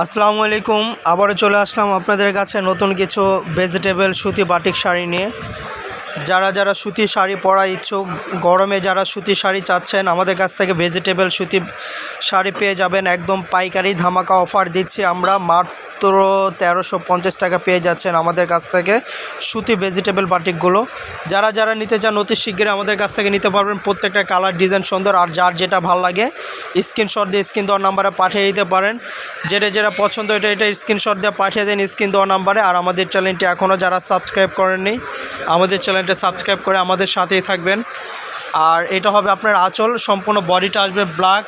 আসসালামু আলাইকুম। আবারও চলে আসলাম আপনাদের কাছে নতুন কিছু ভেজিটেবল সুতি বাটিক শাড়ি নিয়ে। যারা সুতি শাড়ি পরা ইচ্ছুক, গরমে যারা সুতি শাড়ি চাচ্ছেন, আমাদের কাছ থেকে ভেজিটেবল সুতি শাড়ি পেয়ে যাবেন। একদম পাইকারি ধামাকা অফার দিচ্ছি আমরা। মাত্র 1350 টাকা পেয়ে যাচ্ছেন আমাদের কাছ থেকে সুতি ভেজিটেবল বাটিকগুলো। যারা নিতে চান অতি শীঘ্রই আমাদের কাছ থেকে নিতে পারবেন। প্রত্যেকটা কালার ডিজাইন সুন্দর, আর যার যেটা ভালো লাগে স্ক্রিনশট দিয়ে স্ক্রিন দেওয়ার নাম্বারে পাঠিয়ে দিতে পারেন। যেটা পছন্দ এটা স্ক্রিনশট দিয়ে পাঠিয়ে দেন স্ক্রিন দেওয়ার নাম্বারে। আর আমাদের চ্যানেলটি এখনও যারা সাবস্ক্রাইব করেননি, আমাদের চ্যানেলটা সাবস্ক্রাইব করে আমাদের সাথেই থাকবেন। আর এটা হবে আপনার আঁচল, সম্পূর্ণ বডিটা আসবে ব্ল্যাক,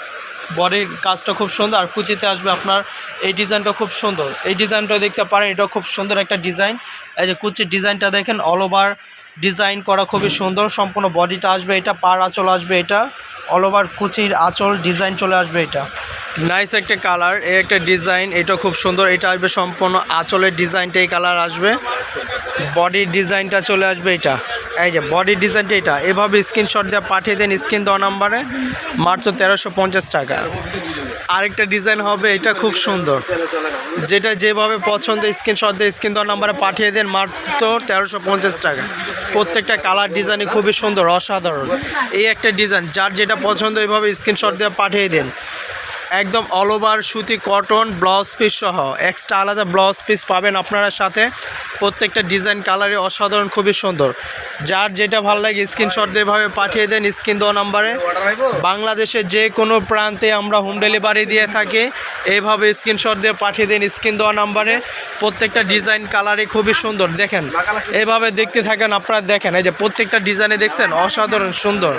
বডির কাজটা খুব সুন্দর। আর কুচিতে আসবে আপনার এই ডিজাইনটা খুব সুন্দর। এই ডিজাইনটা দেখতে পারেন, এটা খুব সুন্দর একটা ডিজাইন। এই যে কুচির ডিজাইনটা দেখেন, অল ওভার ডিজাইন করা খুবই সুন্দর। সম্পূর্ণ বডিটা আসবে এটা, পার আঁচল আসবে এটা, অল ওভার কুচির আঁচল ডিজাইন চলে আসবে এটা। নাইস একটা কালার, এই একটা ডিজাইন, এটা খুব সুন্দর। এটা আসবে সম্পূর্ণ আঁচলের ডিজাইনটা, এই কালার আসবে। বডির ডিজাইনটা চলে আসবে এটা, এই যে বডির ডিজাইনটা এটা। এভাবে স্ক্রিনশট দিয়ে পাঠিয়ে দেন স্ক্রিন দেওয়া নাম্বারে, মাত্র 1350 টাকা। আরেকটা ডিজাইন হবে, এটা খুব সুন্দর। যেটা যেভাবে পছন্দ স্ক্রিনশট দিয়ে স্ক্রিন দেওয়া নাম্বারে পাঠিয়ে দেন, মাত্র 1350 টাকা। প্রত্যেকটা কালার ডিজাইনই খুবই সুন্দর, অসাধারণ। এই একটা ডিজাইন, যার যেটা পছন্দ এইভাবে স্ক্রিনশট দিয়ে পাঠিয়ে দেন। একদম অল ওভার সুতি কটন, ব্লাউজ পিস সহ এক্সট্রা আলাদা ব্লাউজ পিস পাবেন আপনারা সাথে। প্রত্যেকটা ডিজাইন কালারে অসাধারণ, খুবই সুন্দর। যার যেটা ভালো লাগে স্ক্রিনশট দিয়ে এভাবে পাঠিয়ে দেন স্ক্রিন দেওয়া নাম্বারে। বাংলাদেশের যে কোনো প্রান্তে আমরা হোম ডেলিভারি দিয়ে থাকি। এইভাবে স্ক্রিনশট দিয়ে পাঠিয়ে দেন স্ক্রিন দেওয়া নাম্বারে। প্রত্যেকটা ডিজাইন কালারে খুবই সুন্দর। দেখেন, এইভাবে দেখতে থাকেন আপনারা। দেখেন এই যে প্রত্যেকটা ডিজাইনে দেখছেন, অসাধারণ সুন্দর।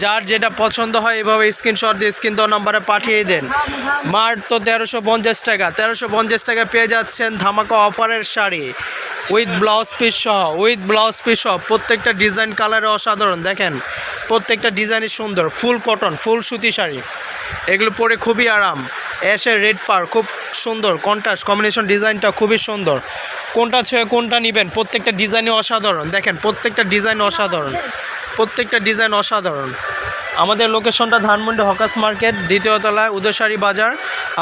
যার যেটা পছন্দ হয় এভাবে স্ক্রিনশট দিয়ে স্ক্রিন দেওয়া নাম্বারে পাঠিয়ে দেন। মাত্র 1350 টাকা। 1350 টাকা পেয়ে যাচ্ছেন ধামাকা অফারের শাড়ি উইথ ব্লাউজ পিস সহ। প্রত্যেকটা ডিজাইন কালারে অসাধারণ। দেখেন প্রত্যেকটা ডিজাইনই সুন্দর। ফুল কটন, ফুল সুতি শাড়ি, এগুলো পরে খুবই আরাম। অ্যাশের রেড পার খুব সুন্দর, কন্ট্রাস্ট কম্বিনেশন, ডিজাইনটা খুবই সুন্দর। কোনটা ছেড়ে কোনটা নেবেন, প্রত্যেকটা ডিজাইনই অসাধারণ। দেখেন প্রত্যেকটা ডিজাইন অসাধারণ। আমাদের লোকেশনটা ধানমন্ডি হকার্স মার্কেট, দ্বিতীয় তলায়, উদয়শাড়ি বাজার।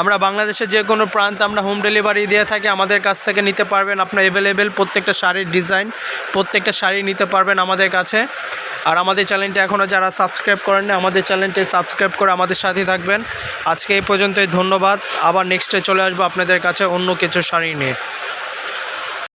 আমরা বাংলাদেশের যে কোনো প্রান্তে আমরা হোম ডেলিভারি দিয়ে থাকি। আমাদের কাছ থেকে নিতে পারবেন আপনার অ্যাভেলেবেল প্রত্যেকটা শাড়ির ডিজাইন, প্রত্যেকটা শাড়ি নিতে পারবেন আমাদের কাছে। আর আমাদের চ্যানেলটি এখনও যারা সাবস্ক্রাইব করেননি, আমাদের চ্যানেলটি সাবস্ক্রাইব করে আমাদের সাথে থাকবেন। আজকে এই পর্যন্তই, ধন্যবাদ। আবার নেক্সটে চলে আসবো আপনাদের কাছে অন্য কিছু শাড়ি নিয়ে।